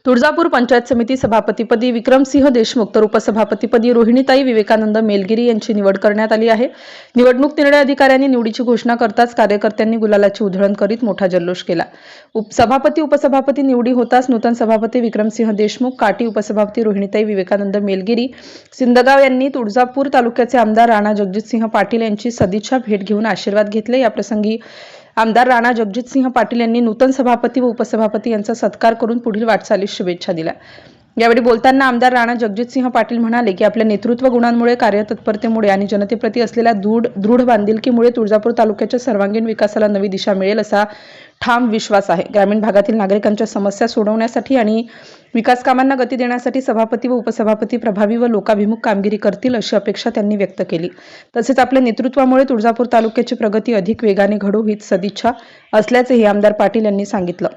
तुळजापूर पंचायत समिती सभापतीपदी विक्रमसिंह देशमुख तर उपसभापतीपदी रोहिणीताई विवेकानंद मेलगिरी यांची निवड करण्यात आली आहे। निवडणूक निर्णय अधिकाऱ्यांनी निवडीची घोषणा करताच कार्यकर्त्यांनी गुलालाची उधळण करीत मोठा जल्लोष केला। सभापती उपसभापती निवडी होताच नूतन सभापती विक्रमसिंह देशमुख, काटी उपसभापती रोहिणीताई विवेकानंद मेलगिरी, सिंदगाव यांनी तुळजापूर तालुक्याचे आमदार राणा जगजितसिंह पाटील यांची सदिच्छा भेट घेऊन आशीर्वाद घेतले। या प्रसंगी आमदार राणा जगजितसिंह पाटील यांनी नूतन सभापती व उपसभापती यांचा सत्कार करून पुढील वाटचालीस शुभेच्छा दिल्या। यावेळी बोलताना आमदार राणा जगजितसिंह पाटील म्हणाले की आपल्या नेतृत्व गुणांमुळे, कार्यतत्परतेमुळे आणि जनतेप्रती असलेल्या दृढ बांधिलकीमुळे तुळजापूर तालुक्याच्या सर्वांगीण विकासाला नवी दिशा मिळेल असा ठाम विश्वास आहे। ग्रामीण भागातील नागरिकांच्या समस्या सोडवण्यासाठी आणि विकास कामांना गती देण्यासाठी सभापती व उपसभापती प्रभावी व लोकाभिमुख कामगिरी करतील अशी अपेक्षा त्यांनी व्यक्त केली। तसेच आपल्या नेतृत्वामुळे तुळजापूर तालुक्याची प्रगती अधिक वेगाने घडो हीच सदिच्छा असल्याचेही आमदार पाटील यांनी सांगितलं।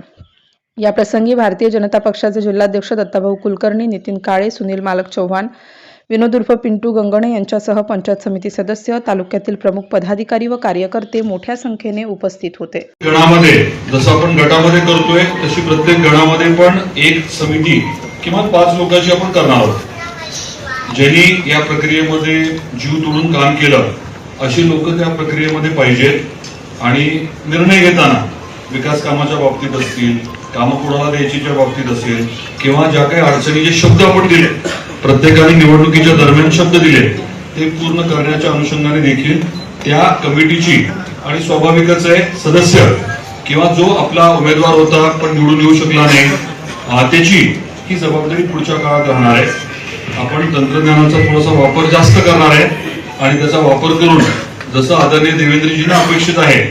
या प्रसंगी भारतीय जनता पक्षाचे जिल्हाध्यक्ष दत्ताभाऊ कुलकर्णी, नितीन काळे, सुनील मालक चव्हाण, विनोद उर्फ पिंटू गंगणे यांच्यासह पंचायत समिती सदस्य, तालुक्यातील प्रमुख पदाधिकारी व कार्यकर्ते मोठ्या संख्येने उपस्थित होते। गणामध्ये जसं आपण गटामध्ये करतोय तशी प्रत्येक गणामध्ये पण एक समिती किमान 5 लोकांची आपण करणार आहोत। ज्यांनी या प्रक्रियेमध्ये जीव तोडून काम केलं अशी लोक त्या प्रक्रियेमध्ये पाहिजेत आणि निर्णय घेताना विकास कामाच्या बाबतीत असतील, कामं कोणाला द्यायचीच्या बाबतीत असेल किंवा ज्या काही अडचणीचे शब्द आपण दिले, प्रत्येकाने निवडणुकीच्या दरम्यान शब्द दिले ते पूर्ण करण्याच्या अनुषंगाने देखील त्या कमिटीची आणि स्वाभाविकच आहे सदस्य किंवा जो आपला उमेदवार होता पण निवडून येऊ शकला नाही त्याची ही जबाबदारी पुढच्या काळात राहणार आहे। आपण तंत्रज्ञानाचा थोडासा वापर जास्त करणार आहे आणि त्याचा वापर करून जसं आदरणीय देवेंद्रजींना अपेक्षित आहे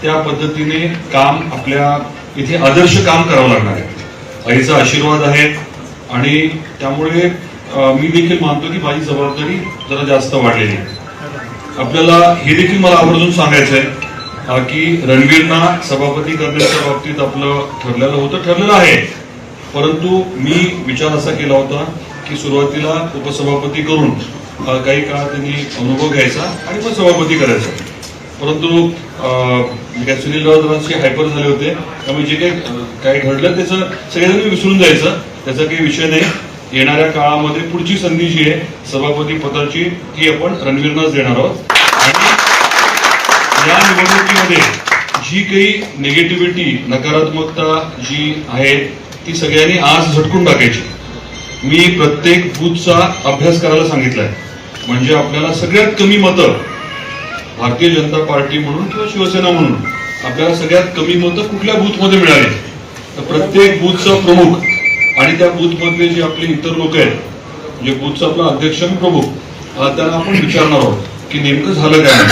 त्या पद्धतीने काम आपल्या इथे आदर्श काम करावं लागणार आहे। आईचा आशीर्वाद आहे आणि त्यामुळे मी देखील मानतो की माझी जबाबदारी जरा जास्त वाढलेली आहे। आपल्याला हे देखील मला आवर्जून सांगायचं आहे की रणवीरना सभापती करण्याच्या बाबतीत आपलं ठरलेलं आहे, परंतु मी विचार असा केला होता की सुरुवातीला उपसभापती करून काही काळ त्यांनी अनुभव घ्यायचा आणि मग सभापती करायचा, परंतु सुनील रावचे हायपर झाले होते त्यामुळे जे काही घडलं त्याचं सगळ्यांनी विसरून जायचं, त्याचा काही विषय नाही। येणाऱ्या काळामध्ये पुढची संधी जी आहे सभापती पदाची ती आपण रणवीरनाच देणार आहोत आणि या निवडणुकीमध्ये जी काही निगेटिव्हिटी, नकारात्मकता जी आहे ती सगळ्यांनी आज झटकून टाकायची। मी प्रत्येक बूथचा अभ्यास करायला सांगितलाय, म्हणजे आपल्याला सगळ्यात कमी मतं भारतीय जनता पार्टी म्हणून किंवा शिवसेना म्हणून आपल्याला सगळ्यात कमी मतं कुठल्या बूथमध्ये मिळाली तर प्रत्येक बूथचा प्रमुख आणि त्या बूथ मधले जे आपले इतर लोक आहेत, जे बूथचा आपला अध्यक्ष आणि प्रमुख, त्यांना आपण विचारणार आहोत की नेमकं झालं काय।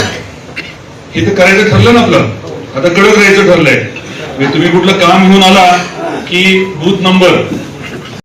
हे तर करायचं ठरलं ना आपलं, आता कडक राहायचं ठरलंय। तुम्ही कुठलं काम घेऊन आला की बूथ नंबर